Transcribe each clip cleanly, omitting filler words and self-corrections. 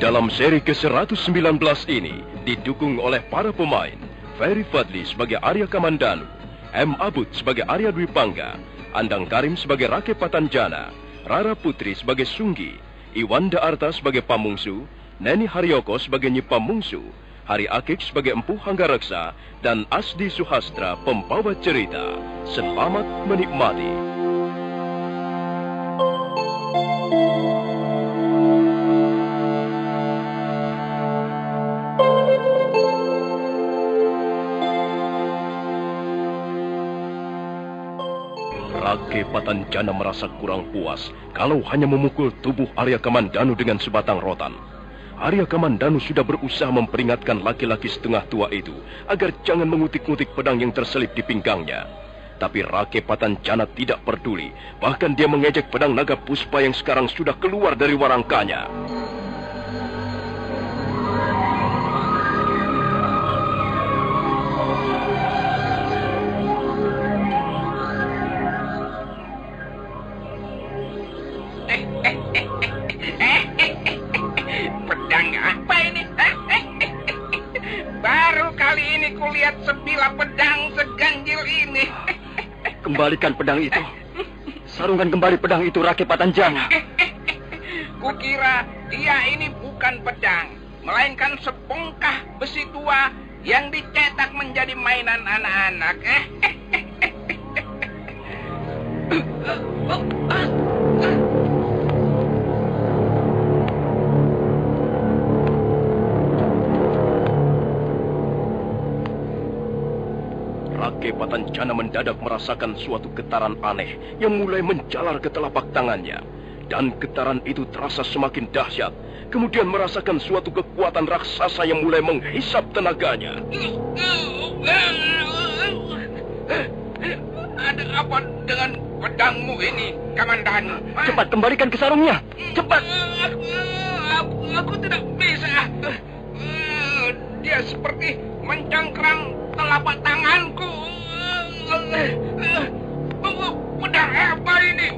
Dalam seri ke-119 ini didukung oleh para pemain Ferry Fadli sebagai Arya Kamandanu, M. Abud sebagai Arya Dwi Pangga, Andang Karim sebagai Rake Patanjana, Rara Putri sebagai Sunggi, Iwanda Arta sebagai Pamungsu, Neni Haryoko sebagai Nyi Pamungsu, Hari Akik sebagai Empu Hanggareksa, dan Asdi Suhastra pembawa cerita. Selamat menikmati. Rake Patanjana merasa kurang puas kalau hanya memukul tubuh Arya Kamandanu dengan sebatang rotan. Arya Kamandanu sudah berusaha memperingatkan laki-laki setengah tua itu agar jangan mengutik-ngutik pedang yang terselip di pinggangnya. Tapi Rake Patanjana tidak peduli, bahkan dia mengejek pedang naga puspa yang sekarang sudah keluar dari warangkanya. Pedang apa ini? Baru kali ini kulihat sebilah pedang seganjil ini. Kembalikan pedang itu. Sarungkan kembali pedang itu, Rake Patanjana. Kukira dia ini bukan pedang, melainkan sebongkah besi tua yang dicetak menjadi mainan anak-anak. Rake Patanjana mendadak merasakan suatu getaran aneh yang mulai menjalar ke telapak tangannya. Dan getaran itu terasa semakin dahsyat. Kemudian merasakan suatu kekuatan raksasa yang mulai menghisap tenaganya. Ada apa dengan pedangmu ini, Kamandanu? Cepat kembalikan ke sarungnya. Cepat. Aku tidak bisa. Dia seperti mencengkram telapak tanganku. Pedang apa ini?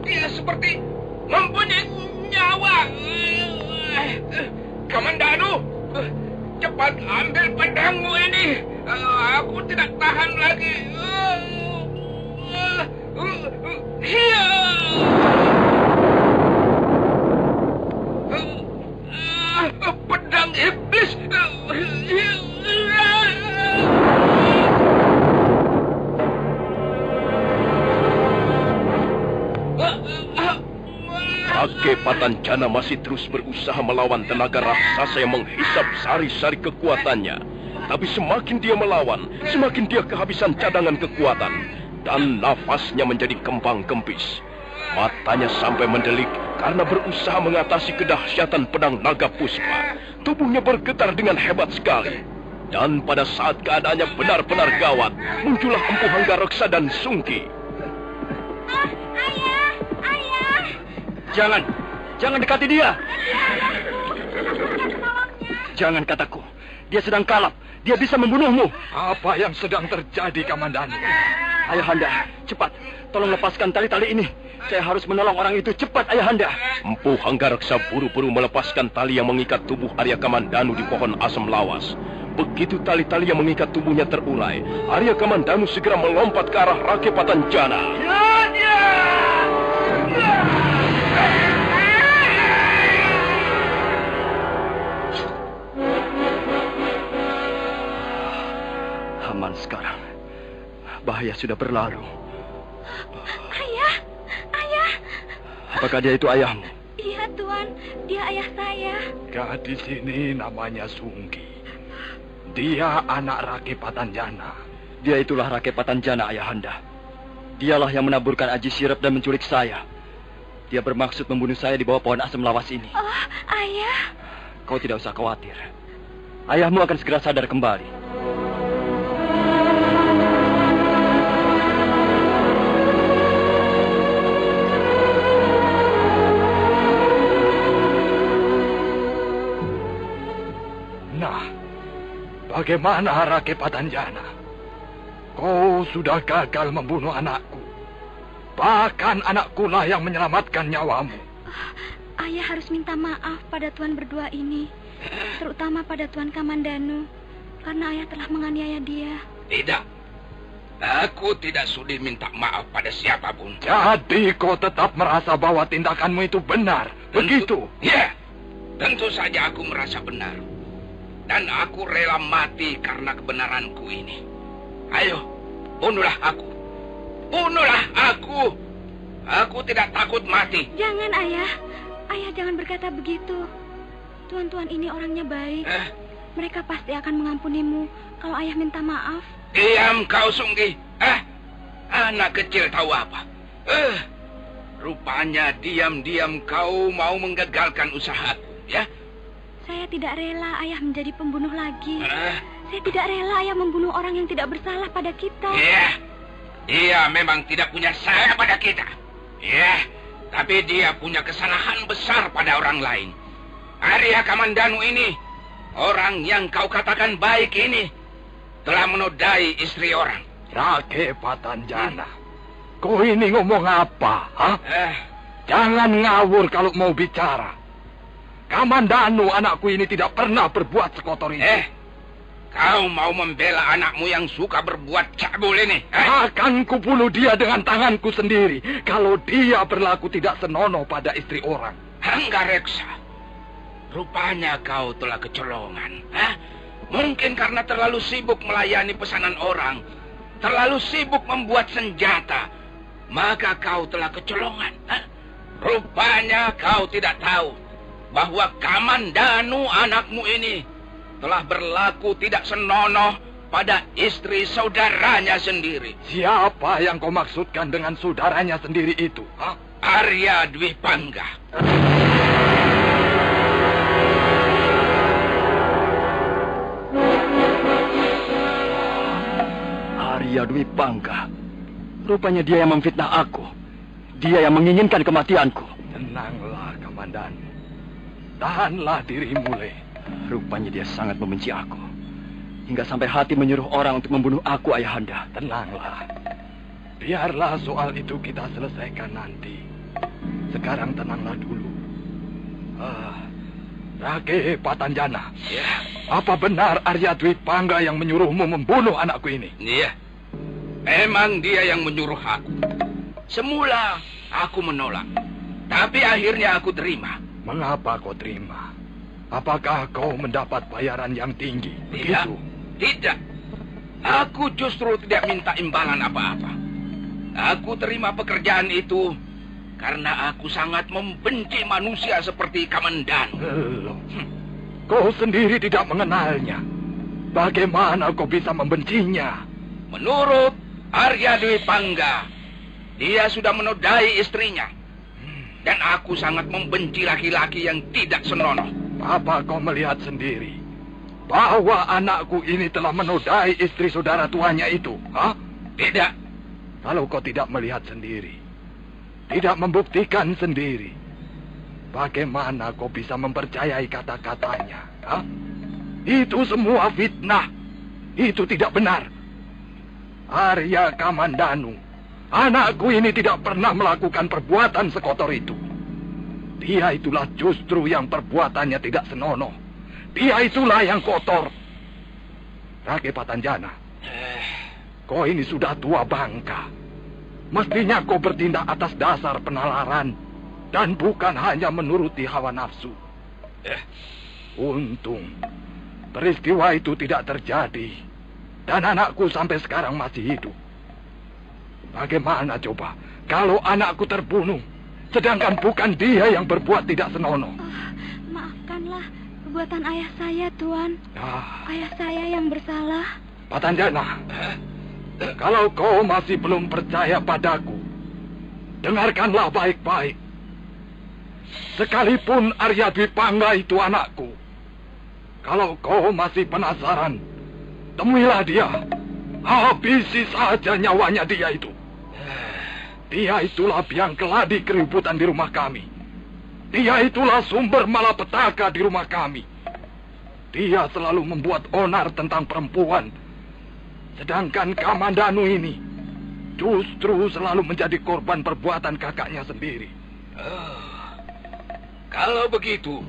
Dia seperti mempunyai nyawa. Kamandanu, cepat ambil pedangmu ini. Aku tidak tahan lagi. Pedang iblis. Rake Patanjana masih terus berusaha melawan tenaga raksasa yang menghisap sari-sari kekuatannya. Tapi semakin dia melawan, semakin dia kehabisan cadangan kekuatan. Dan nafasnya menjadi kembang kempis. Matanya sampai mendelik karena berusaha mengatasi kedahsyatan pedang naga puspa. Tubuhnya bergetar dengan hebat sekali. Dan pada saat keadaannya benar-benar gawat, muncullah Empu Hanggareksa dan Sungki. Jangan dekati dia. Jangan kataku, dia sedang kalap. Dia bisa membunuhmu. Apa yang sedang terjadi, Kamandanu? Ayahanda, cepat. Tolong lepaskan tali-tali ini. Saya harus menolong orang itu. Cepat, Ayahanda. Empu Hanggareksa buru-buru melepaskan tali yang mengikat tubuh Arya Kamandanu di pohon asam lawas. Begitu tali-tali yang mengikat tubuhnya terurai, Arya Kamandanu segera melompat ke arah Rake Patanjana. Aman sekarang. Bahaya sudah berlalu. Ayah. Apakah dia itu ayahmu? Iya, Tuan. Dia ayah saya. Gadis ini namanya Sunggi. Dia anak Rake Patanjana. Dia itulah Rake Patanjana, Ayahanda. Dialah yang menaburkan aji sirap dan menculik saya. Dia bermaksud membunuh saya di bawah pohon asam lawas ini. Oh, Ayah. Kau tidak usah khawatir. Ayahmu akan segera sadar kembali. Bagaimana, Rake Patanjana? Kau sudah gagal membunuh anakku. Bahkan anakku lah yang menyelamatkan nyawamu. Ayah harus minta maaf pada tuan berdua ini, terutama pada tuan Kamandanu, karena ayah telah menganiaya dia. Tidak. Aku tidak sudi minta maaf pada siapapun. Jadi kau tetap merasa bahwa tindakanmu itu benar, begitu? Ya, tentu saja aku merasa benar. Dan aku rela mati karena kebenaranku ini. Ayo, bunuhlah aku. Bunuhlah aku. Aku tidak takut mati. Jangan, Ayah. Ayah jangan berkata begitu. Tuan-tuan ini orangnya baik. Mereka pasti akan mengampunimu kalau ayah minta maaf. Diam kau, Sunggi. Anak kecil tahu apa? Rupanya diam-diam kau mau menggagalkan usahaku, ya? Saya tidak rela ayah menjadi pembunuh lagi. Saya tidak rela ayah membunuh orang yang tidak bersalah pada kita. Iya, dia memang tidak punya salah pada kita. Ya, tapi dia punya kesalahan besar pada orang lain. Arya Kamandanu ini, orang yang kau katakan baik ini, telah menodai istri orang. Rake Patanjana, kau ini ngomong apa? Hah? Jangan ngawur kalau mau bicara. Kamandanu anakku ini tidak pernah berbuat sekotor itu. Kau mau membela anakmu yang suka berbuat cabul ini? Akan kubunuh dia dengan tanganku sendiri kalau dia berlaku tidak senonoh pada istri orang. Anggareksa, rupanya kau telah kecolongan. Mungkin karena terlalu sibuk melayani pesanan orang, terlalu sibuk membuat senjata, maka kau telah kecolongan. Rupanya kau tidak tahu bahwa Kamandanu anakmu ini telah berlaku tidak senonoh pada istri saudaranya sendiri. Siapa yang kau maksudkan dengan saudaranya sendiri itu? Arya Dwi Pangga. Arya Dwi Pangga. Rupanya dia yang memfitnah aku. Dia yang menginginkan kematianku. Tenanglah, Kamandanu. Tahanlah dirimu, Le. Rupanya dia sangat membenci aku. Hingga sampai hati menyuruh orang untuk membunuh aku, Ayahanda. Tenanglah. Biarlah soal itu kita selesaikan nanti. Sekarang tenanglah dulu. Rake Patanjana. Ya. Apa benar Arya Dwi Pangga yang menyuruhmu membunuh anakku ini? Iya. Memang dia yang menyuruh aku. Semula aku menolak. Tapi akhirnya aku terima. Mengapa kau terima? Apakah kau mendapat bayaran yang tinggi? Begitu? Tidak. Aku justru tidak minta imbalan apa-apa. Aku terima pekerjaan itu karena aku sangat membenci manusia seperti Kamandanu. Kau sendiri tidak mengenalnya. Bagaimana kau bisa membencinya? Menurut Arya Dwi Pangga, dia sudah menodai istrinya. Dan aku sangat membenci laki-laki yang tidak senonoh. Apa kau melihat sendiri bahwa anakku ini telah menodai istri saudara tuanya itu? Tidak. Kalau kau tidak melihat sendiri, tidak membuktikan sendiri, bagaimana kau bisa mempercayai kata-katanya? Itu semua fitnah. Itu tidak benar. Arya Kamandanu, anakku ini tidak pernah melakukan perbuatan sekotor itu. Dia itulah justru yang perbuatannya tidak senonoh. Dia itulah yang kotor. Rake Patanjana, kau ini sudah tua bangka. Mestinya kau bertindak atas dasar penalaran dan bukan hanya menuruti hawa nafsu. Untung peristiwa itu tidak terjadi dan anakku sampai sekarang masih hidup. Bagaimana coba kalau anakku terbunuh, sedangkan bukan dia yang berbuat tidak senonoh? Maafkanlah perbuatan ayah saya, Tuan. Ayah saya yang bersalah. Patanjana, kalau kau masih belum percaya padaku, dengarkanlah baik-baik. Sekalipun Arya Dwi Pangga itu anakku, kalau kau masih penasaran, temuilah dia. Habisi saja nyawanya dia itu. Dia itulah biang keladi keributan di rumah kami. Dia itulah sumber malapetaka di rumah kami. Dia selalu membuat onar tentang perempuan. Sedangkan Kamandanu ini justru selalu menjadi korban perbuatan kakaknya sendiri. Kalau begitu,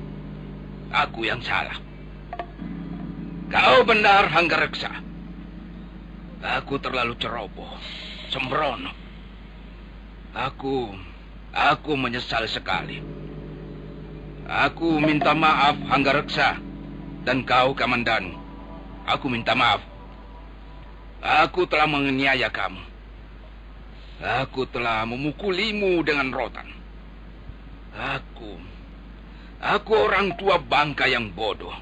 aku yang salah. Kau benar, Hanggareksa. Aku terlalu ceroboh, sembrono. Aku menyesal sekali. Aku minta maaf, Hanggareksa. Dan kau, Kamandanu. Aku minta maaf. Aku telah menganiaya kamu. Aku telah memukulimu dengan rotan. Aku orang tua bangka yang bodoh.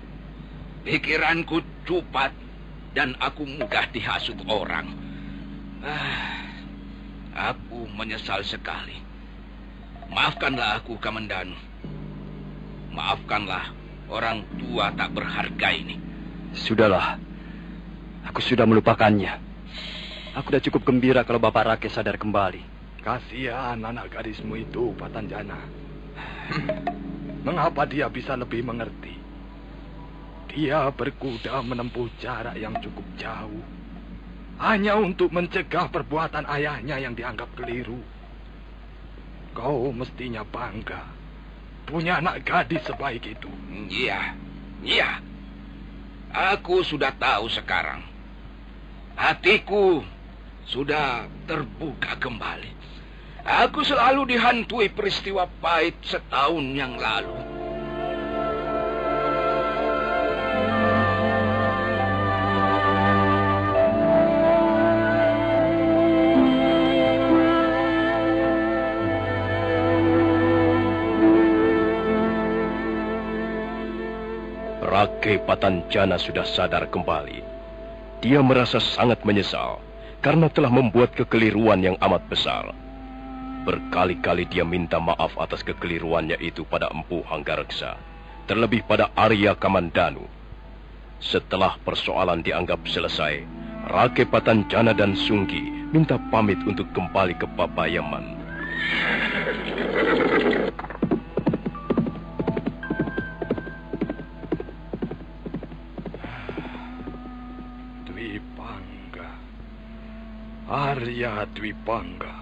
Pikiranku cupat dan aku mudah dihasut orang. Aku menyesal sekali. Maafkanlah aku, Kamandanu. Maafkanlah orang tua tak berharga ini. Sudahlah. Aku sudah melupakannya. Aku sudah cukup gembira kalau Bapak Rake sadar kembali. Kasihan anak gadismu itu, Patanjana. Mengapa dia bisa lebih mengerti? Dia berkuda menempuh jarak yang cukup jauh hanya untuk mencegah perbuatan ayahnya yang dianggap keliru. Kau mestinya bangga punya anak gadis sebaik itu. Iya. Aku sudah tahu sekarang. Hatiku sudah terbuka kembali. Aku selalu dihantui peristiwa pahit setahun yang lalu. Rake Patanjana sudah sadar kembali. Dia merasa sangat menyesal karena telah membuat kekeliruan yang amat besar. Berkali-kali dia minta maaf atas kekeliruannya itu pada Empu Hanggareksa, terlebih pada Arya Kamandanu. Setelah persoalan dianggap selesai, Rake Patanjana dan Sunggi minta pamit untuk kembali ke Pabayaman. Dwipangga, Arya Dwipangga.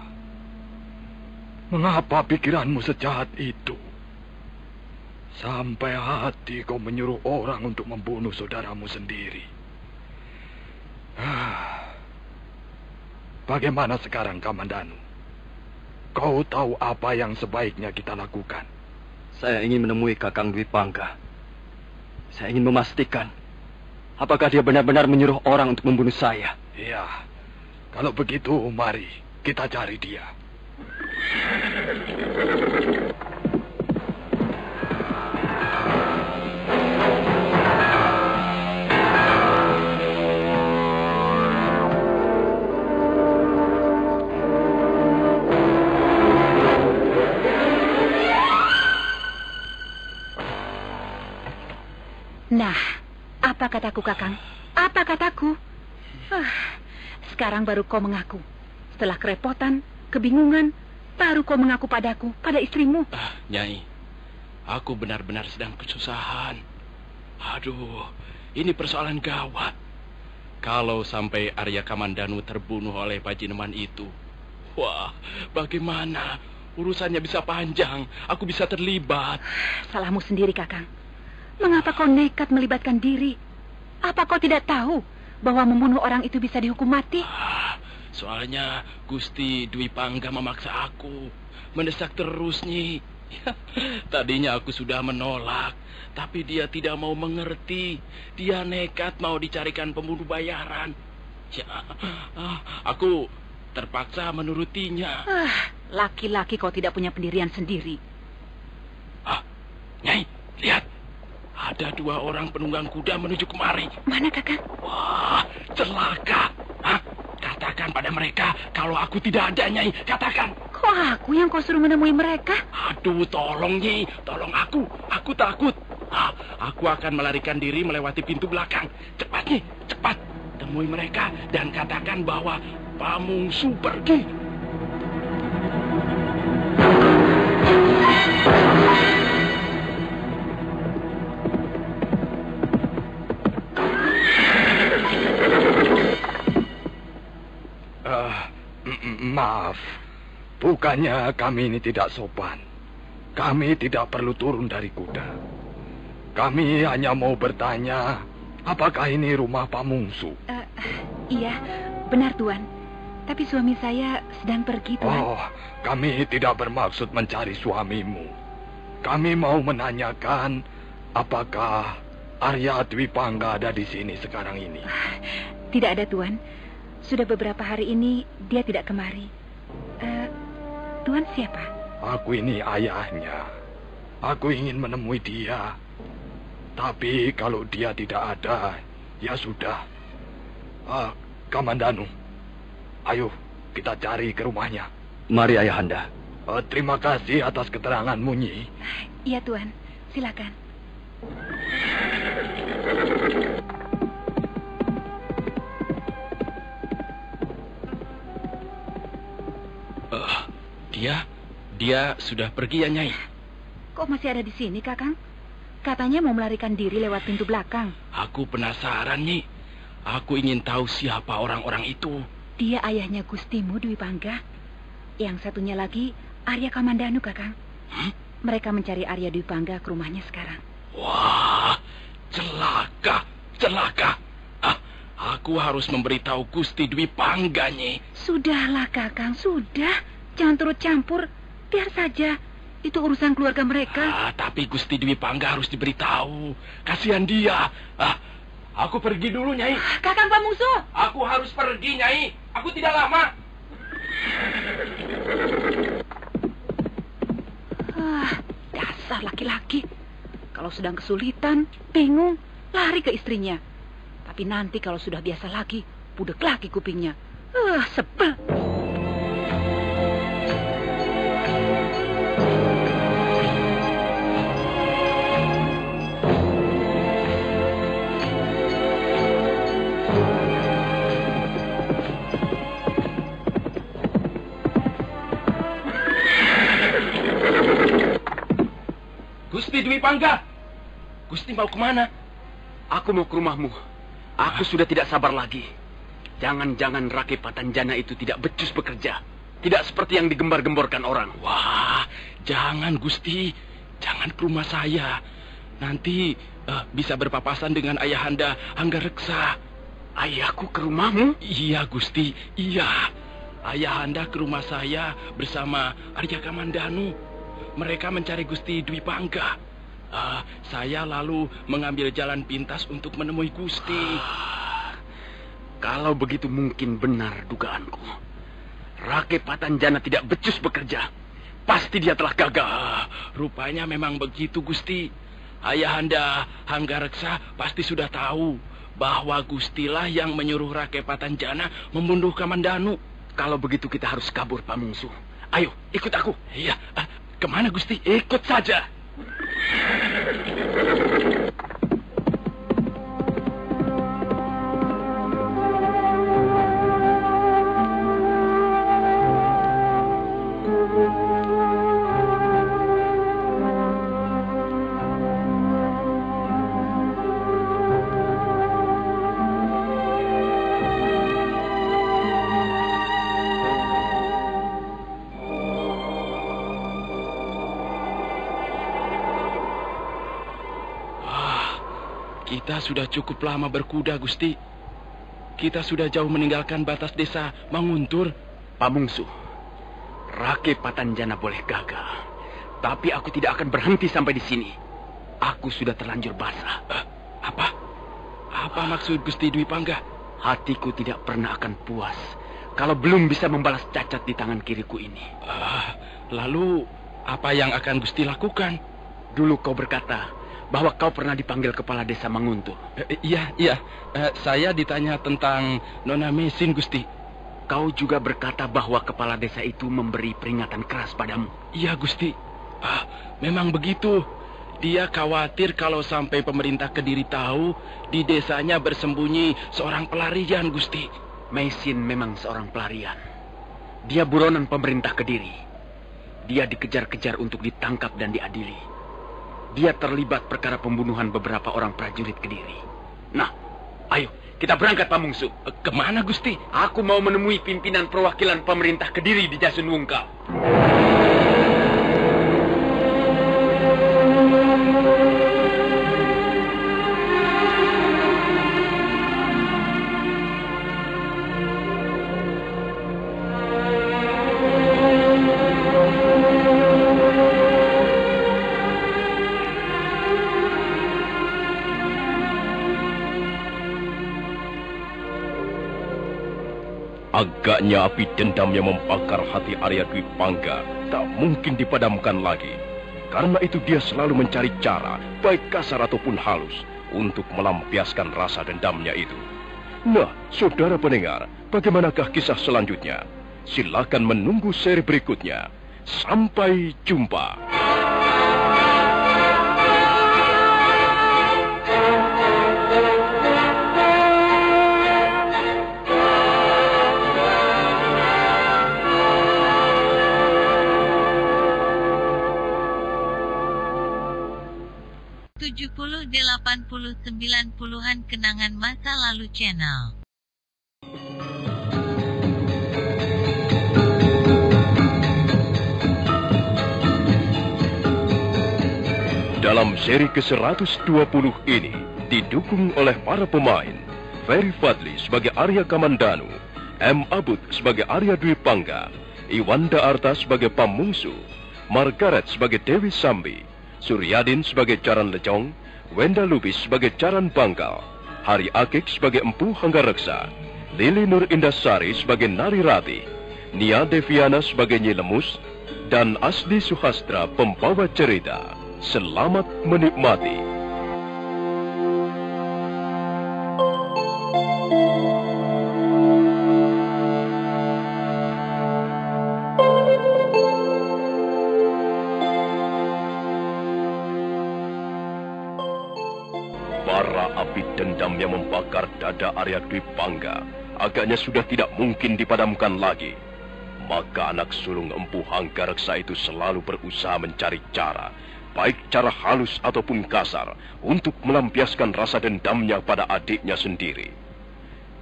Mengapa pikiranmu sejahat itu? Sampai hati kau menyuruh orang untuk membunuh saudaramu sendiri. Bagaimana sekarang, Kamandanu? Kau tahu apa yang sebaiknya kita lakukan? Saya ingin menemui Kakang Dwipangga. Saya ingin memastikan apakah dia benar-benar menyuruh orang untuk membunuh saya. Iya. Kalau begitu, mari kita cari dia. Nah, apa kataku, Kakang? Apa kataku? Sekarang baru kau mengaku. Setelah kerepotan, kebingungan, baru kau mengaku padaku, pada istrimu. Nyai, aku benar-benar sedang kesusahan. Aduh, ini persoalan gawat. Kalau sampai Arya Kamandanu terbunuh oleh Pajineman itu, wah, bagaimana? Urusannya bisa panjang, aku bisa terlibat. Salahmu sendiri, Kakang. Mengapa kau nekat melibatkan diri? Apa kau tidak tahu bahwa membunuh orang itu bisa dihukum mati? Soalnya Gusti Dwipangga memaksa aku, mendesak terus, Nyi. Tadinya aku sudah menolak, tapi dia tidak mau mengerti. Dia nekat mau dicarikan pembunuh bayaran. Ya, aku terpaksa menurutinya. Laki-laki kau tidak punya pendirian sendiri. Nyai, lihat. Ada 2 orang penunggang kuda menuju kemari. Mana, Kakang? Wah, celaka. Katakan pada mereka kalau aku tidak ada, Nyai. Katakan. Kok aku yang kau suruh menemui mereka? Aduh, tolong, Nyi. Tolong aku. Aku takut. Aku akan melarikan diri melewati pintu belakang. Cepat, Nyi. Cepat. Temui mereka dan katakan bahwa Pamungsu pergi. Maaf, bukannya kami ini tidak sopan. kami tidak perlu turun dari kuda. Kami hanya mau bertanya, apakah ini rumah Pamungsu? Iya, benar Tuan. Tapi suami saya sedang pergi, Tuan. Oh, kami tidak bermaksud mencari suamimu. Kami mau menanyakan, apakah Arya Dwi Pangga ada di sini sekarang ini? Tidak ada, Tuan. Sudah beberapa hari ini dia tidak kemari. Tuan siapa? Aku ini ayahnya. Aku ingin menemui dia. Tapi kalau dia tidak ada, ya sudah. Kamandanu, ayo kita cari ke rumahnya. Mari Ayahanda. Terima kasih atas keteranganmu, Nyi. Iya, Tuan. Silakan. Dia sudah pergi ya, Nyai? Kok masih ada di sini, Kakang? Katanya mau melarikan diri lewat pintu belakang. Aku penasaran, Nyi. Aku ingin tahu siapa orang-orang itu. Dia ayahnya Gustimu, Dwi Pangga. Yang satunya lagi, Arya Kamandanu, Kakang. Mereka mencari Arya Dwi Pangga ke rumahnya sekarang. Wah, celaka. Aku harus memberitahu Gusti Dwi Pangga, Nyi. Sudahlah, Kakang, sudah. Jangan turut campur. Biar saja. Itu urusan keluarga mereka. Tapi Gusti Dwi Pangga harus diberitahu. Kasihan dia. Aku pergi dulu, Nyai. Kakang Pamungsu. Aku harus pergi, Nyai. Aku tidak lama. Dasar laki-laki. Kalau sedang kesulitan, bingung, lari ke istrinya. Tapi nanti kalau sudah biasa lagi, budek lagi kupingnya. Sebel. Gusti Dwi Pangga. Gusti mau kemana? Aku mau ke rumahmu. Aku sudah tidak sabar lagi. Jangan-jangan Rake Patanjana itu tidak becus bekerja. Tidak seperti yang digembar-gemborkan orang. Wah, jangan Gusti. Jangan ke rumah saya. Nanti bisa berpapasan dengan Ayahanda Anggareksa. Ayahku ke rumahmu? Iya, Gusti. Iya. Ayahanda ke rumah saya bersama Arya Kamandanu. Mereka mencari Gusti Dwi Pangga. Saya lalu mengambil jalan pintas untuk menemui Gusti. Kalau begitu mungkin benar dugaanku. Rake Patanjana tidak becus bekerja. Pasti dia telah gagal. Rupanya memang begitu, Gusti. Ayahanda Anggareksa pasti sudah tahu bahwa Gustilah yang menyuruh Rake Patanjana membunuh Kamandanu. Kalau begitu kita harus kabur, Pamungsu. Ayo, ikut aku. Iya. Kemana, Gusti? Ikut saja. Kita sudah cukup lama berkuda, Gusti. Kita sudah jauh meninggalkan batas desa Manguntur. Pamungsu, Rake Patanjana boleh gagal, tapi aku tidak akan berhenti sampai di sini. Aku sudah terlanjur basah. Apa maksud Gusti Dwi Pangga? Hatiku tidak pernah akan puas kalau belum bisa membalas cacat di tangan kiriku ini. Lalu apa yang akan Gusti lakukan? Dulu kau berkata bahwa kau pernah dipanggil kepala desa Manguntur. Iya. Saya ditanya tentang Nona Mesin, Gusti. Kau juga berkata bahwa kepala desa itu memberi peringatan keras padamu. Iya, Gusti. Memang begitu. Dia khawatir kalau sampai pemerintah Kediri tahu di desanya bersembunyi seorang pelarian, Gusti. Mesin memang seorang pelarian. Dia buronan pemerintah Kediri. Dia dikejar-kejar untuk ditangkap dan diadili. Dia terlibat perkara pembunuhan beberapa orang prajurit Kediri. Nah, ayo, kita berangkat, Pamungsu. Kemana, Gusti? Aku mau menemui pimpinan perwakilan pemerintah Kediri di Jasunwungkal. Agaknya api dendam yang membakar hati Arya Dwi Pangga tak mungkin dipadamkan lagi. Karena itu dia selalu mencari cara, baik kasar ataupun halus, untuk melampiaskan rasa dendamnya itu. Nah, saudara pendengar, bagaimanakah kisah selanjutnya? Silakan menunggu seri berikutnya. Sampai jumpa. Puluhan kenangan masa lalu channel. Dalam seri ke-120 ini didukung oleh para pemain Ferry Fadli sebagai Arya Kamandanu, M. Abud sebagai Arya Dwi Pangga, Iwanda Arta sebagai Pamungsu, Margaret sebagai Dewi Sambi, Suryadin sebagai Caran Lecong, Wenda Lubis sebagai Caran Bangkal, Hari Akik sebagai Empu Hanggareksa, Lili Nur Indasari sebagai Nari Rati, Nia Deviana sebagai Nyi Lemus, dan Asdi Suhastra pembawa cerita. Selamat menikmati. Bara api dendam yang membakar dada Arya Dwi Pangga agaknya sudah tidak mungkin dipadamkan lagi. Maka anak sulung Empu Hanggareksa itu selalu berusaha mencari cara, baik cara halus ataupun kasar, untuk melampiaskan rasa dendamnya pada adiknya sendiri.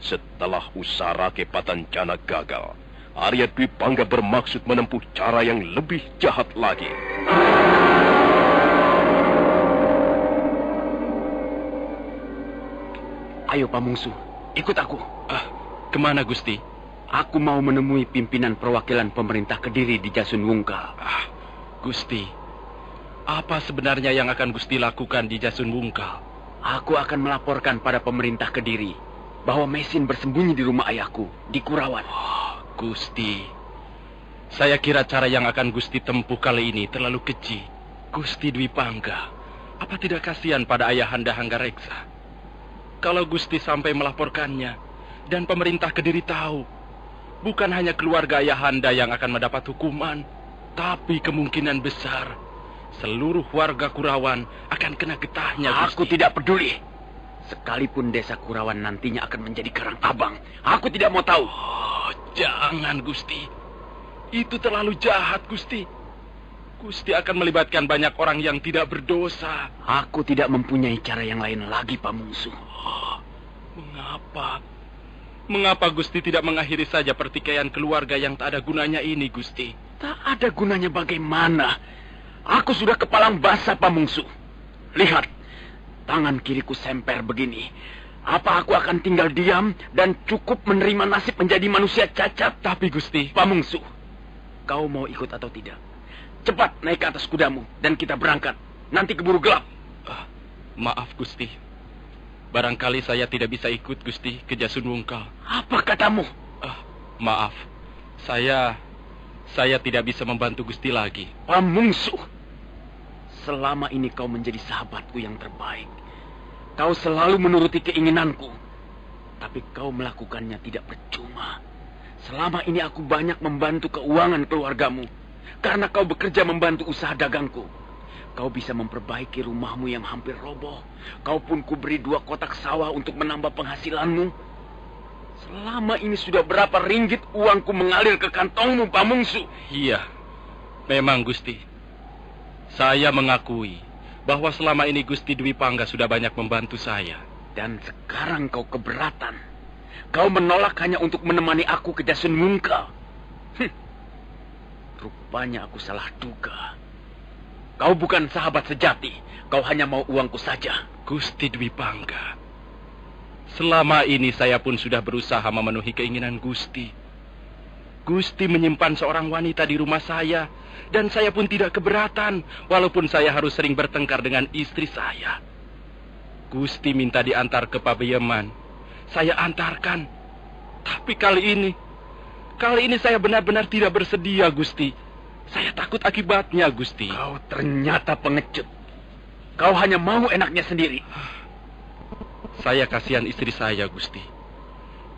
Setelah usaha Rake Patanjana gagal, Arya Dwi Pangga bermaksud menempuh cara yang lebih jahat lagi. Ayo Pamungsu, ikut aku. Kemana Gusti? Aku mau menemui pimpinan perwakilan pemerintah Kediri di Jasun Wungkal. Gusti, apa sebenarnya yang akan Gusti lakukan di Jasun Wungkal? Aku akan melaporkan pada pemerintah Kediri bahwa Mesin bersembunyi di rumah ayahku di Kurawan. Gusti, saya kira cara yang akan Gusti tempuh kali ini terlalu keji. Gusti Dwi Pangga, apa tidak kasihan pada ayahanda Hanggareksa? Kalau Gusti sampai melaporkannya dan pemerintah Kediri tahu, bukan hanya keluarga ayahanda yang akan mendapat hukuman, tapi kemungkinan besar seluruh warga Kurawan akan kena getahnya, Gusti. Aku tidak peduli. Sekalipun desa Kurawan nantinya akan menjadi karang abang, aku tidak mau tahu. Jangan, Gusti. Itu terlalu jahat, Gusti. Gusti akan melibatkan banyak orang yang tidak berdosa. Aku tidak mempunyai cara yang lain lagi, Pamungsu. Mengapa? Mengapa Gusti tidak mengakhiri saja pertikaian keluarga yang tak ada gunanya ini, Gusti? Tak ada gunanya bagaimana? Aku sudah kepalang basah, Pamungsu. Lihat, tangan kiriku semper begini. Apa aku akan tinggal diam dan cukup menerima nasib menjadi manusia cacat? Tapi Gusti... Pamungsu, kau mau ikut atau tidak? Cepat naik ke atas kudamu dan kita berangkat. Nanti keburu gelap. Maaf, Gusti. Barangkali saya tidak bisa ikut, Gusti, ke Jasun Wungkal. Apa katamu? Maaf. Saya tidak bisa membantu Gusti lagi. Pamungsu, selama ini kau menjadi sahabatku yang terbaik. Kau selalu menuruti keinginanku. Tapi kau melakukannya tidak percuma. Selama ini aku banyak membantu keuangan keluargamu. Karena kau bekerja membantu usaha dagangku. Kau bisa memperbaiki rumahmu yang hampir roboh. Kau pun kuberi 2 kotak sawah untuk menambah penghasilanmu. Selama ini sudah berapa ringgit uangku mengalir ke kantongmu, Pamungsu? Iya, memang Gusti. Saya mengakui bahwa selama ini Gusti Dwi Pangga sudah banyak membantu saya. Dan sekarang kau keberatan. Kau menolak hanya untuk menemani aku ke Jasun Wungkal. Rupanya aku salah duga. Kau bukan sahabat sejati. Kau hanya mau uangku saja. Gusti Dwi Pangga, selama ini saya pun sudah berusaha memenuhi keinginan Gusti. Gusti menyimpan seorang wanita di rumah saya, dan saya pun tidak keberatan, walaupun saya harus sering bertengkar dengan istri saya. Gusti minta diantar ke Pabeyaman. Saya antarkan. Tapi kali ini saya benar-benar tidak bersedia, Gusti. Saya takut akibatnya, Gusti. Kau ternyata pengecut. Kau hanya mau enaknya sendiri. Saya kasihan istri saya, Gusti.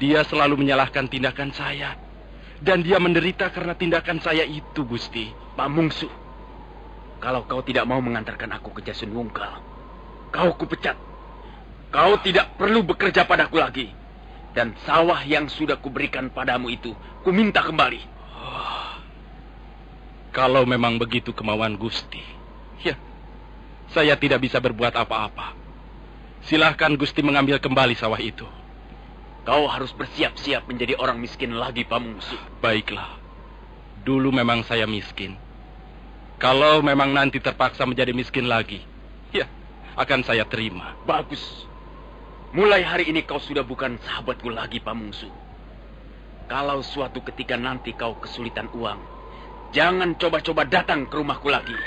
Dia selalu menyalahkan tindakan saya. Dan dia menderita karena tindakan saya itu, Gusti. Pak Mungsu, kalau kau tidak mau mengantarkan aku ke Jasun Wungkal, kau kupecat. Kau tidak perlu bekerja padaku lagi. Dan sawah yang sudah kuberikan padamu itu, kuminta kembali. Kalau memang begitu kemauan Gusti, ya, saya tidak bisa berbuat apa-apa. Silahkan Gusti mengambil kembali sawah itu. Kau harus bersiap-siap menjadi orang miskin lagi, Pak Mungsu. Baiklah. Dulu memang saya miskin. Kalau memang nanti terpaksa menjadi miskin lagi, ya, akan saya terima. Bagus. Mulai hari ini kau sudah bukan sahabatku lagi, Pak Mungsu. Kalau suatu ketika nanti kau kesulitan uang, jangan coba-coba datang ke rumahku lagi.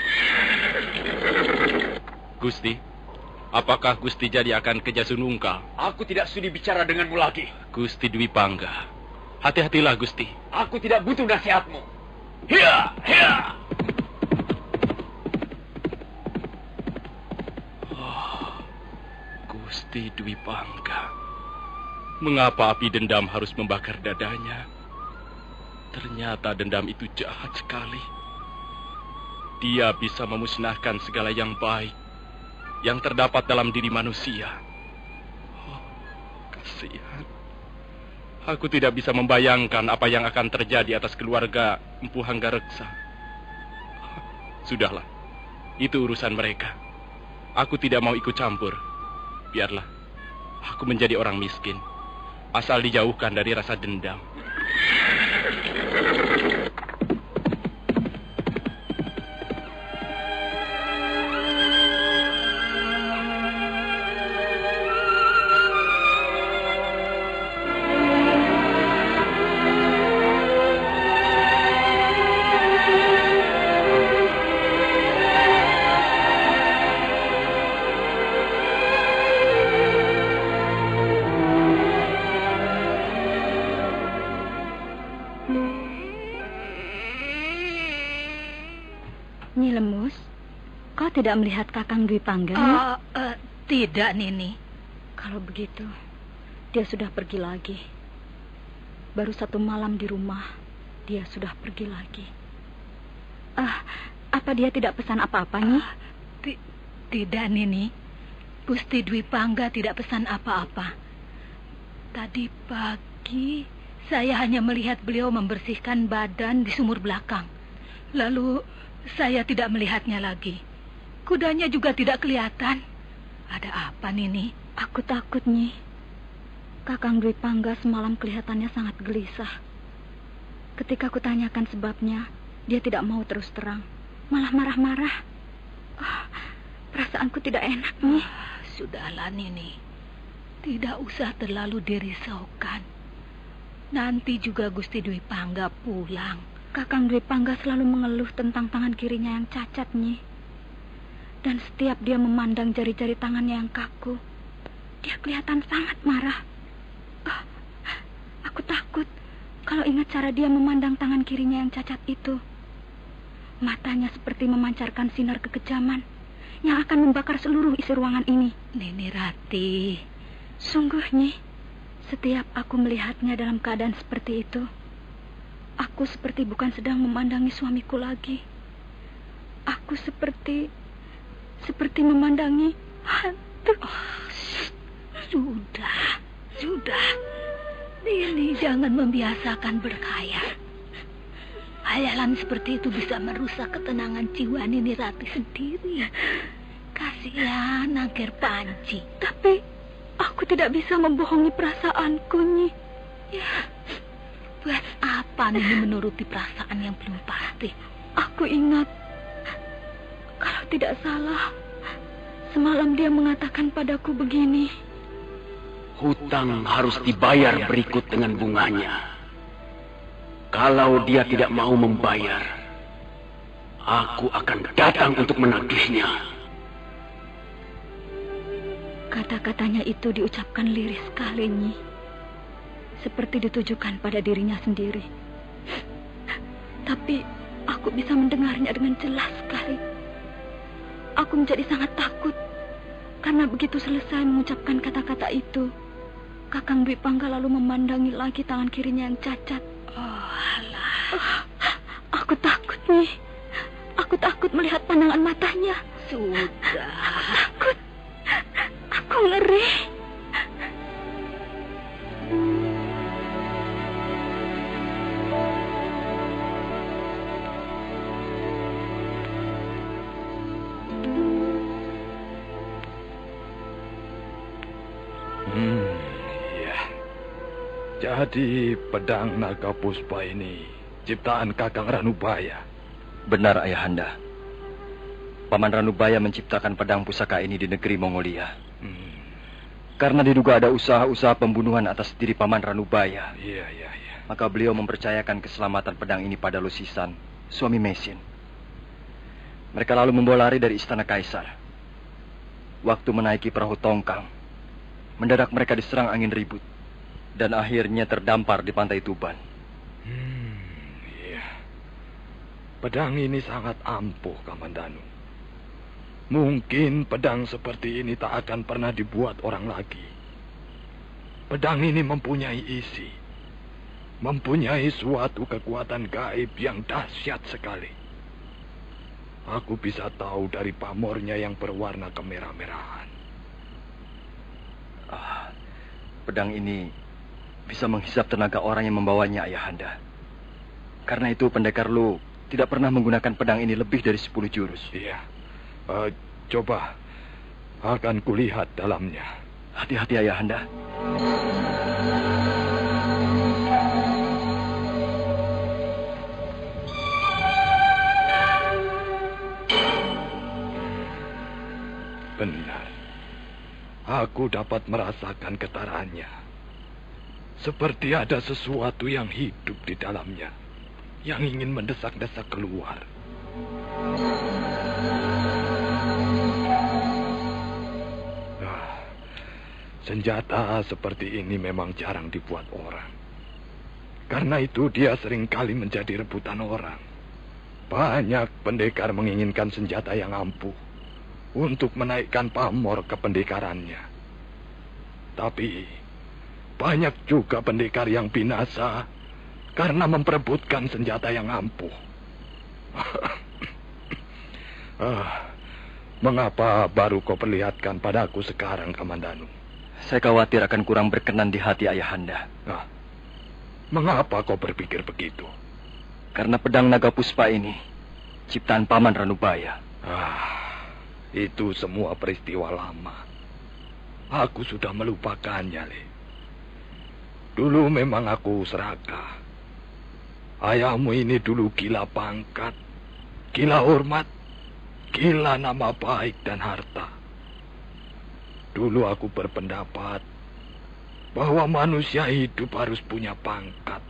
Gusti, apakah Gusti jadi akan ke Jasun Wungkal? Aku tidak sudi bicara denganmu lagi. Gusti Dwi Pangga, hati-hatilah, Gusti. Aku tidak butuh nasihatmu. Hiya, hiya. Gusti Dwi Pangga, mengapa api dendam harus membakar dadanya? Ternyata dendam itu jahat sekali. Dia bisa memusnahkan segala yang baik yang terdapat dalam diri manusia. Oh, kasihan. Aku tidak bisa membayangkan apa yang akan terjadi atas keluarga Empu Hanggareksa. Sudahlah, itu urusan mereka. Aku tidak mau ikut campur. Biarlah, aku menjadi orang miskin, asal dijauhkan dari rasa dendam. Nyi Lemus, kau tidak melihat Kakang Dwi Pangga? Tidak, Nini. Kalau begitu, dia sudah pergi lagi. Baru 1 malam di rumah, dia sudah pergi lagi. Apa dia tidak pesan apa-apa, Nyi? Tidak, Nini. Gusti Dwi Pangga tidak pesan apa-apa. Tadi pagi, saya hanya melihat beliau membersihkan badan di sumur belakang. Lalu saya tidak melihatnya lagi. Kudanya juga tidak kelihatan. Ada apa, Nini? Aku takut, Nyi. Kakang Dwi Pangga semalam kelihatannya sangat gelisah. Ketika kutanyakan sebabnya, dia tidak mau terus terang. Malah marah-marah. Perasaanku tidak enak, Nyi. Sudahlah, Nini. Tidak usah terlalu dirisaukan. Nanti juga Gusti Dwi Pangga pulang. Kakang Dwi Pangga selalu mengeluh tentang tangan kirinya yang cacat, Nyi. Dan setiap dia memandang jari-jari tangannya yang kaku, dia kelihatan sangat marah. Aku takut kalau ingat cara dia memandang tangan kirinya yang cacat itu. Matanya seperti memancarkan sinar kekejaman yang akan membakar seluruh isi ruangan ini. Nini Rati, sungguh, Nyi, setiap aku melihatnya dalam keadaan seperti itu, aku seperti bukan sedang memandangi suamiku lagi. Aku seperti memandangi hantu. Sudah. Nini jangan membiasakan berkhayal. Hayalan seperti itu bisa merusak ketenangan jiwa Nini Rati sendiri. Kasihan Angger Panci. Tapi aku tidak bisa membohongi perasaanku, Nyi. Ya, buat apa Nini menuruti perasaan yang belum pasti? Aku ingat kalau tidak salah, semalam dia mengatakan padaku begini. Hutang harus dibayar berikut dengan bunganya. Kalau dia tidak mau membayar, aku akan datang untuk menagihnya. Kata-katanya itu diucapkan lirih sekali, Nyi. Seperti ditujukan pada dirinya sendiri. Tapi aku bisa mendengarnya dengan jelas sekali. Aku menjadi sangat takut. Karena begitu selesai mengucapkan kata-kata itu, Kakang Dwi Pangga lalu memandangi lagi tangan kirinya yang cacat. Oh, alah. Aku takut, Nyi. Aku takut melihat pandangan matanya. Sudah. Aku takut. Aku ngeri. Iya. Jadi pedang naga puspa ini ciptaan Kakang Ranubaya. Benar, Ayahanda. Paman Ranubaya menciptakan pedang pusaka ini di negeri Mongolia. Karena diduga ada usaha-usaha pembunuhan atas diri Paman Ranubaya. Iya. Maka beliau mempercayakan keselamatan pedang ini pada Lusisan, suami Mesin. Mereka lalu membawa lari dari istana kaisar. Waktu menaiki perahu tongkang, mendadak mereka diserang angin ribut. Dan akhirnya terdampar di pantai Tuban. Iya. Pedang ini sangat ampuh, Kamandanu. Mungkin pedang seperti ini tak akan pernah dibuat orang lagi. Pedang ini mempunyai isi. Mempunyai suatu kekuatan gaib yang dahsyat sekali. Aku bisa tahu dari pamornya yang berwarna kemerah-merahan. Pedang ini bisa menghisap tenaga orang yang membawanya, Ayahanda. Karena itu pendekar Lu tidak pernah menggunakan pedang ini lebih dari 10 jurus. Iya. Coba akan kulihat dalamnya. Hati-hati, Ayahanda. Benar. Aku dapat merasakan getarannya. Seperti ada sesuatu yang hidup di dalamnya, yang ingin mendesak-desak keluar. Senjata seperti ini memang jarang dibuat orang. Karena itu dia seringkali menjadi rebutan orang. Banyak pendekar menginginkan senjata yang ampuh untuk menaikkan pamor kependekarannya. Tapi banyak juga pendekar yang binasa karena memperebutkan senjata yang ampuh. Mengapa baru kau perlihatkan padaku sekarang, Kamandanu? Saya khawatir akan kurang berkenan di hati Ayahanda. Mengapa kau berpikir begitu? Karena pedang naga puspa ini ciptaan Paman Ranubaya. Itu semua peristiwa lama. Aku sudah melupakannya, Le. Dulu memang aku serakah. Ayahmu ini dulu gila pangkat, gila hormat, gila nama baik dan harta. Dulu aku berpendapat bahwa manusia hidup harus punya pangkat,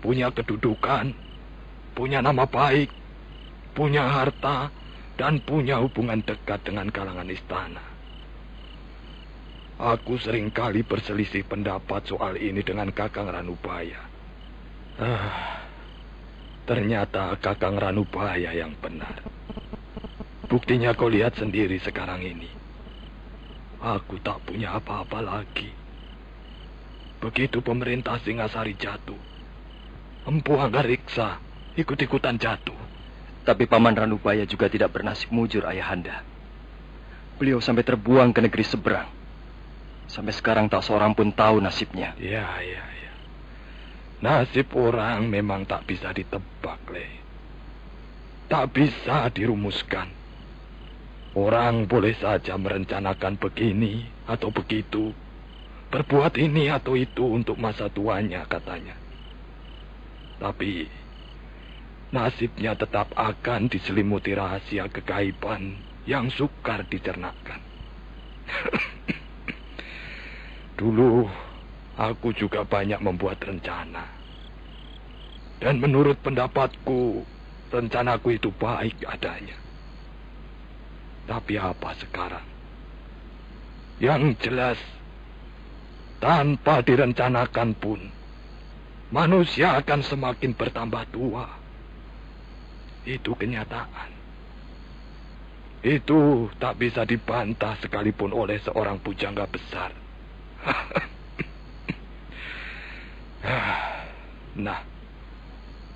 punya kedudukan, punya nama baik, punya harta, dan punya hubungan dekat dengan kalangan istana. Aku seringkali berselisih pendapat soal ini dengan Kakang Ranubaya. Ternyata Kakang Ranubaya yang benar. Buktinya kau lihat sendiri sekarang ini. Aku tak punya apa-apa lagi. Begitu pemerintah Singasari jatuh, Empu Anggariksa ikut-ikutan jatuh. Tapi Paman Ranubaya juga tidak bernasib mujur, Ayahanda. Beliau sampai terbuang ke negeri seberang. Sampai sekarang tak seorang pun tahu nasibnya. Ya. Nasib orang memang tak bisa ditebak, Le. Tak bisa dirumuskan. Orang boleh saja merencanakan begini atau begitu, berbuat ini atau itu untuk masa tuanya, katanya. Tapi nasibnya tetap akan diselimuti rahasia kegaiban yang sukar dicernakkan. Dulu, aku juga banyak membuat rencana. Dan menurut pendapatku, rencanaku itu baik adanya. Tapi apa sekarang? Yang jelas, tanpa direncanakan pun, manusia akan semakin bertambah tua. Itu kenyataan. Itu tak bisa dibantah sekalipun oleh seorang pujangga besar. Nah,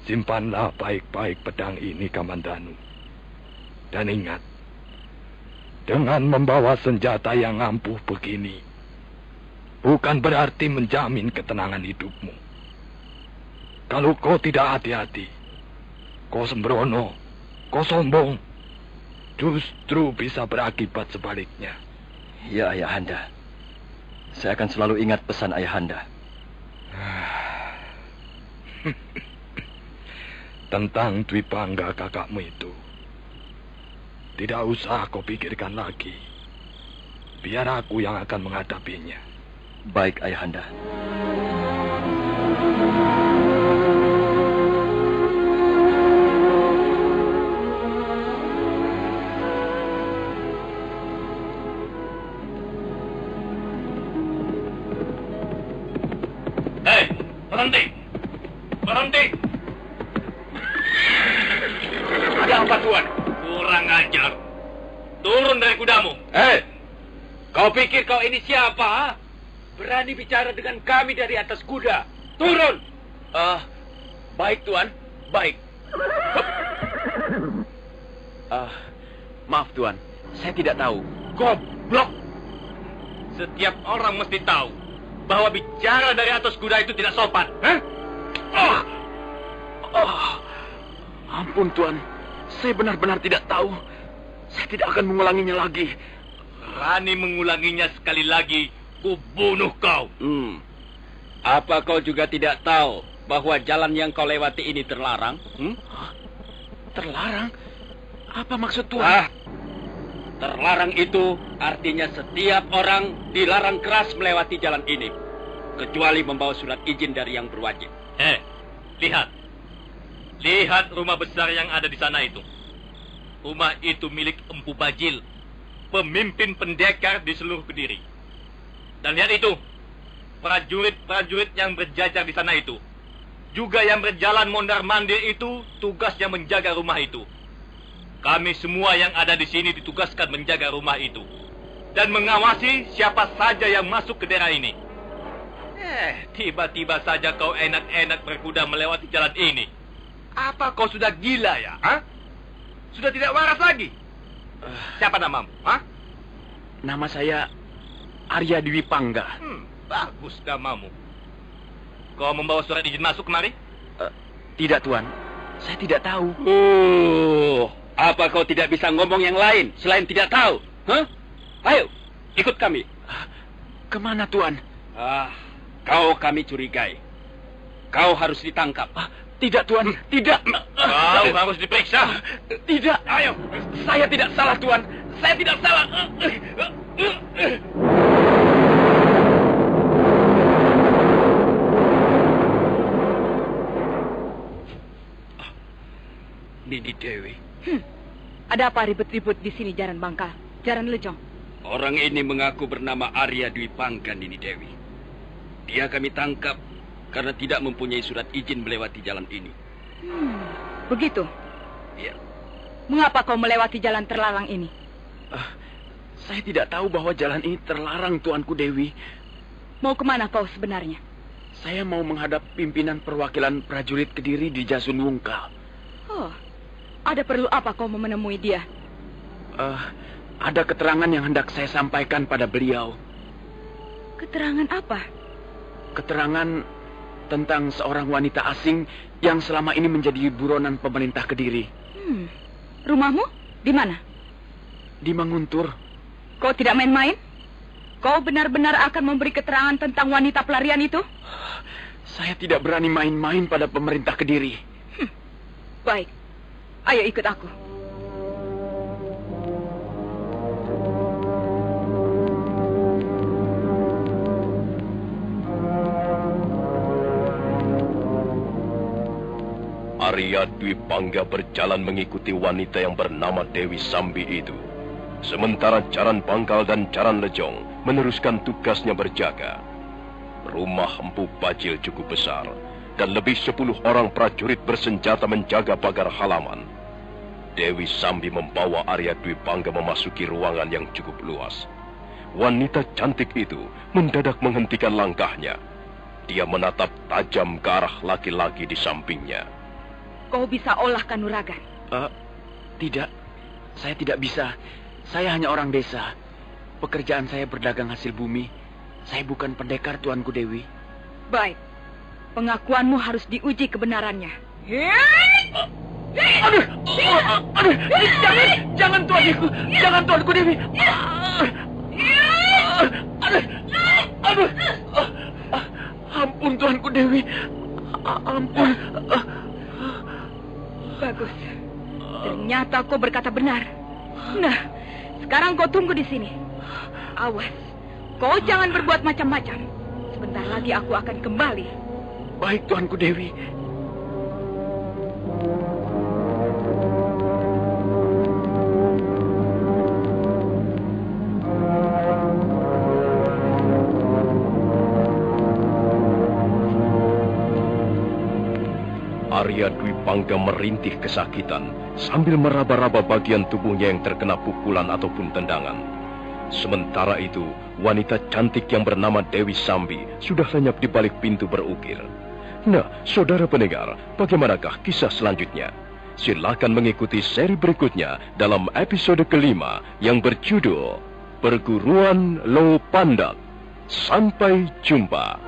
simpanlah baik-baik pedang ini, Kamandanu. Dan ingat, dengan membawa senjata yang ampuh begini, bukan berarti menjamin ketenangan hidupmu. Kalau kau tidak hati-hati, kau sembrono, kau sombong, justru bisa berakibat sebaliknya. Ya, Ayahanda. Saya akan selalu ingat pesan Ayahanda. Tentang Dwi Pangga kakakmu itu, tidak usah kau pikirkan lagi. Biar aku yang akan menghadapinya. Baik, Ayahanda. Hei, berhenti! Berhenti! Ada apa, Tuan? Kurang ajar. Turun dari kudamu. Kau pikir kau ini siapa? Ha? Berani bicara dengan kami dari atas kuda. Turun! Baik, Tuan. Baik. Maaf, Tuan. Saya tidak tahu. Goblok! Setiap orang mesti tahu bahwa bicara dari atas kuda itu tidak sopan. Ampun, Tuan. Saya benar-benar tidak tahu. Saya tidak akan mengulanginya lagi. Berani mengulanginya sekali lagi, kubunuh kau. Apa kau juga tidak tahu bahwa jalan yang kau lewati ini terlarang? Terlarang? Apa maksud Tuan? Terlarang itu artinya setiap orang dilarang keras melewati jalan ini, kecuali membawa surat izin dari yang berwajib. Lihat. Lihat rumah besar yang ada di sana itu. Rumah itu milik Empu Bajil, pemimpin pendekar di seluruh Kediri. Dan lihat itu, prajurit-prajurit yang berjajar di sana itu. Juga yang berjalan mondar-mandir itu tugasnya menjaga rumah itu. Kami semua yang ada di sini ditugaskan menjaga rumah itu. Dan mengawasi siapa saja yang masuk ke daerah ini. Tiba-tiba saja kau enak-enak berkuda melewati jalan ini. Apa kau sudah gila ya? Sudah tidak waras lagi? Siapa namamu? Nama saya Arya Dwi Pangga. Bagus namamu. Kau membawa surat izin masuk kemari? Tidak, Tuan. Saya tidak tahu. Apa kau tidak bisa ngomong yang lain selain tidak tahu? Ayo, ikut kami. Kemana, Tuan? Kau kami curigai. Kau harus ditangkap. Tidak, Tuan. Tidak. Kau harus diperiksa. Tidak. Ayo. Saya tidak salah, Tuan. Saya tidak salah. Nini Dewi. Ada apa ribut-ribut di sini, Jaran Bangka? Jaran Lejong. Orang ini mengaku bernama Arya Dwi Pangga, Nini Dewi. Dia kami tangkap karena tidak mempunyai surat izin melewati jalan ini. Begitu? Iya. Mengapa kau melewati jalan terlarang ini? Saya tidak tahu bahwa jalan ini terlarang, Tuanku Dewi. Mau kemana kau sebenarnya? Saya mau menghadap pimpinan perwakilan prajurit Kediri di Jasun Wungkal. Ada perlu apa kau menemui dia? Ada keterangan yang hendak saya sampaikan pada beliau. Keterangan apa? Keterangan tentang seorang wanita asing yang selama ini menjadi buronan pemerintah Kediri. Rumahmu di mana? Di Manguntur. Kau tidak main-main? Kau benar-benar akan memberi keterangan tentang wanita pelarian itu? Saya tidak berani main-main pada pemerintah Kediri. Baik, ayo ikut aku. Arya Dwi Pangga berjalan mengikuti wanita yang bernama Dewi Sambi itu. Sementara Jaran Bangkal dan Jaran Lejong meneruskan tugasnya berjaga. Rumah Empu Bajil cukup besar, dan lebih 10 orang prajurit bersenjata menjaga pagar halaman. Dewi Sambi membawa Arya Dwi Pangga memasuki ruangan yang cukup luas. Wanita cantik itu mendadak menghentikan langkahnya. Dia menatap tajam ke arah laki-laki di sampingnya. Kau bisa olah kanuragan? Tidak, saya tidak bisa. Saya hanya orang desa. Pekerjaan saya berdagang hasil bumi. Saya bukan pendekar, Tuanku Dewi. Baik, pengakuanmu harus diuji kebenarannya. Aduh, jangan Tuanku, jangan Tuanku Dewi. Aduh, ampun Tuanku Dewi, ampun. Bagus. Ternyata kau berkata benar. Nah, sekarang kau tunggu di sini. Awas, kau jangan berbuat macam-macam. Sebentar lagi aku akan kembali. Baik, Tuanku Dewi. Arya Dwi Pangga merintih kesakitan sambil meraba-raba bagian tubuhnya yang terkena pukulan ataupun tendangan. Sementara itu, wanita cantik yang bernama Dewi Sambi sudah lenyap di balik pintu berukir. Nah, saudara pendengar, bagaimanakah kisah selanjutnya? Silakan mengikuti seri berikutnya dalam episode kelima yang berjudul Perguruan Low Pandak. Sampai jumpa.